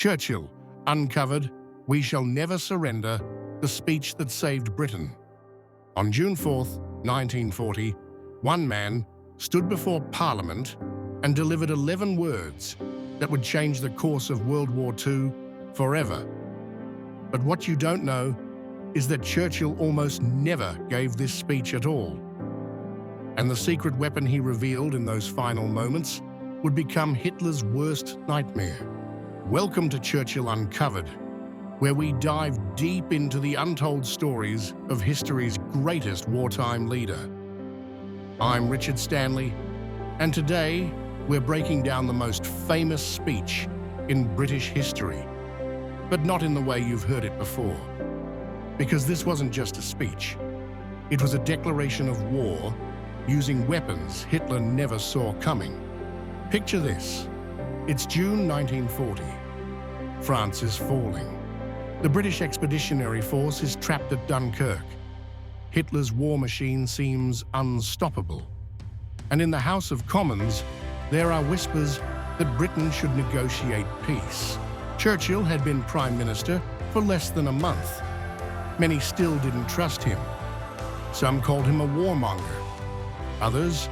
Churchill Uncovered, We Shall Never Surrender, the speech that saved Britain. On June 4th, 1940, one man stood before Parliament and delivered 11 words that would change the course of World War II forever. But what you don't know is that Churchill almost never gave this speech at all. And the secret weapon he revealed in those final moments would become Hitler's worst nightmare. Welcome to Churchill Uncovered, where we dive deep into the untold stories of history's greatest wartime leader. I'm Richard Stanley, and today we're breaking down the most famous speech in British history, but not in the way you've heard it before. Because this wasn't just a speech. It was a declaration of war using weapons Hitler never saw coming. Picture this. It's June 1940. France is falling. The British Expeditionary Force is trapped at Dunkirk. Hitler's war machine seems unstoppable. And in the House of Commons, there are whispers that Britain should negotiate peace. Churchill had been Prime Minister for less than a month. Many still didn't trust him. Some called him a warmonger. Others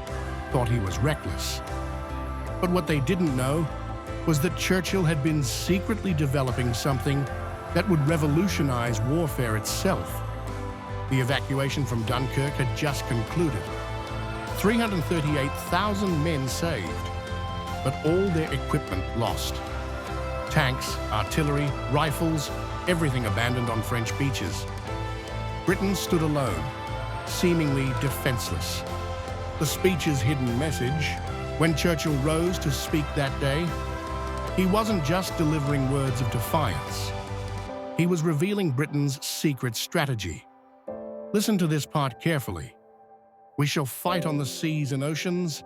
thought he was reckless. But what they didn't know was that Churchill had been secretly developing something that would revolutionize warfare itself. The evacuation from Dunkirk had just concluded. 338,000 men saved, but all their equipment lost. Tanks, artillery, rifles, everything abandoned on French beaches. Britain stood alone, seemingly defenseless. The speech's hidden message, when Churchill rose to speak that day, he wasn't just delivering words of defiance. He was revealing Britain's secret strategy. Listen to this part carefully. We shall fight on the seas and oceans.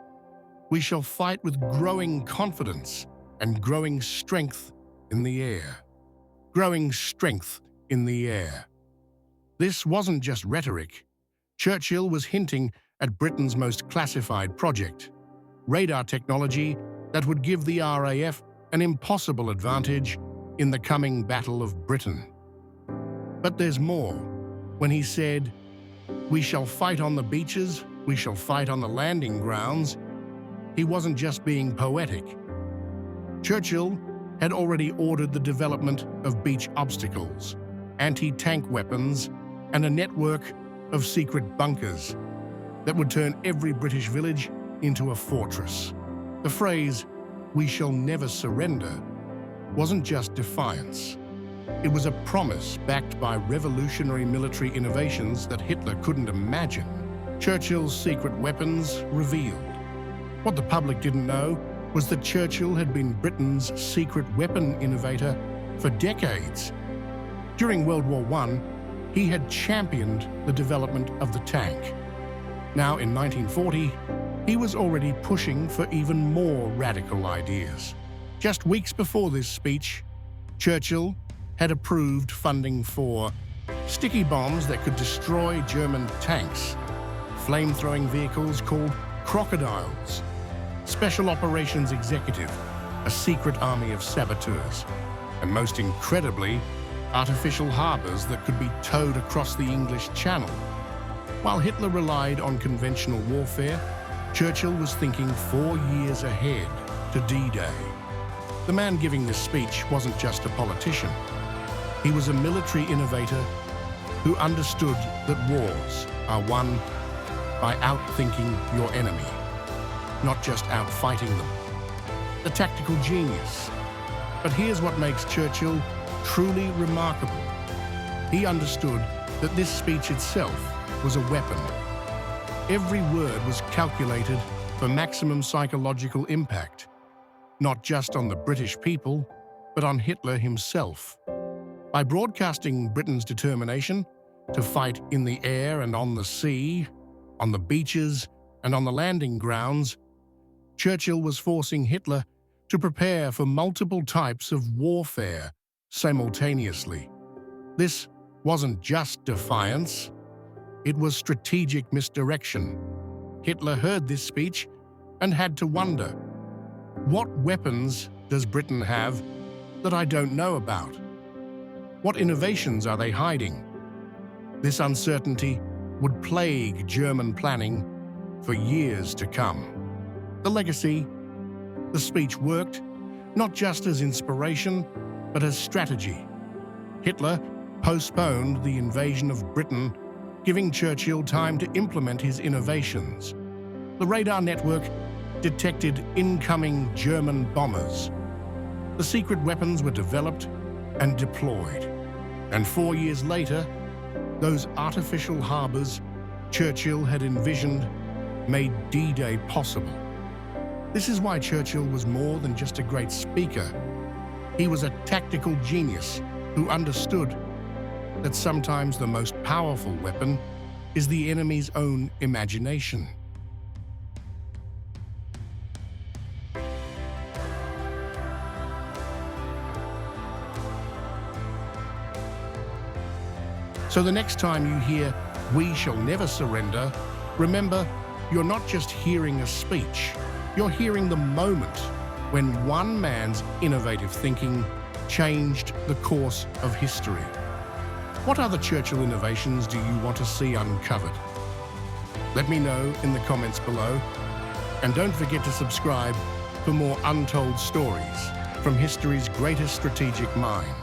We shall fight with growing confidence and growing strength in the air. Growing strength in the air. This wasn't just rhetoric. Churchill was hinting at Britain's most classified project, radar technology that would give the RAF an impossible advantage in the coming Battle of Britain. But there's more. When he said, "We shall fight on the beaches, we shall fight on the landing grounds," he wasn't just being poetic. Churchill had already ordered the development of beach obstacles, anti-tank weapons, and a network of secret bunkers that would turn every British village into a fortress. The phrase, "We shall never surrender," wasn't just defiance. It was a promise backed by revolutionary military innovations that Hitler couldn't imagine. Churchill's secret weapons revealed. What the public didn't know was that Churchill had been Britain's secret weapon innovator for decades. During World War I, he had championed the development of the tank. Now, in 1940, he was already pushing for even more radical ideas. Just weeks before this speech, Churchill had approved funding for sticky bombs that could destroy German tanks, flame-throwing vehicles called crocodiles, Special Operations Executive, a secret army of saboteurs, and most incredibly, artificial harbors that could be towed across the English Channel. While Hitler relied on conventional warfare, Churchill was thinking 4 years ahead to D-Day. The man giving this speech wasn't just a politician. He was a military innovator who understood that wars are won by outthinking your enemy, not just outfighting them. A tactical genius. But here's what makes Churchill truly remarkable. He understood that this speech itself was a weapon. Every word was calculated for maximum psychological impact, not just on the British people, but on Hitler himself. By broadcasting Britain's determination to fight in the air and on the sea, on the beaches and on the landing grounds, Churchill was forcing Hitler to prepare for multiple types of warfare simultaneously. This wasn't just defiance. It was strategic misdirection. Hitler heard this speech and had to wonder, what weapons does Britain have that I don't know about? What innovations are they hiding? This uncertainty would plague German planning for years to come. The legacy, the speech worked, not just as inspiration, but as strategy. Hitler postponed the invasion of Britain, giving Churchill time to implement his innovations. The radar network detected incoming German bombers. The secret weapons were developed and deployed. And 4 years later, those artificial harbors Churchill had envisioned made D-Day possible. This is why Churchill was more than just a great speaker. He was a tactical genius who understood that sometimes the most powerful weapon is the enemy's own imagination. So the next time you hear, "We shall never surrender," remember, you're not just hearing a speech, you're hearing the moment when one man's innovative thinking changed the course of history. What other Churchill innovations do you want to see uncovered? Let me know in the comments below. And don't forget to subscribe for more untold stories from history's greatest strategic mind.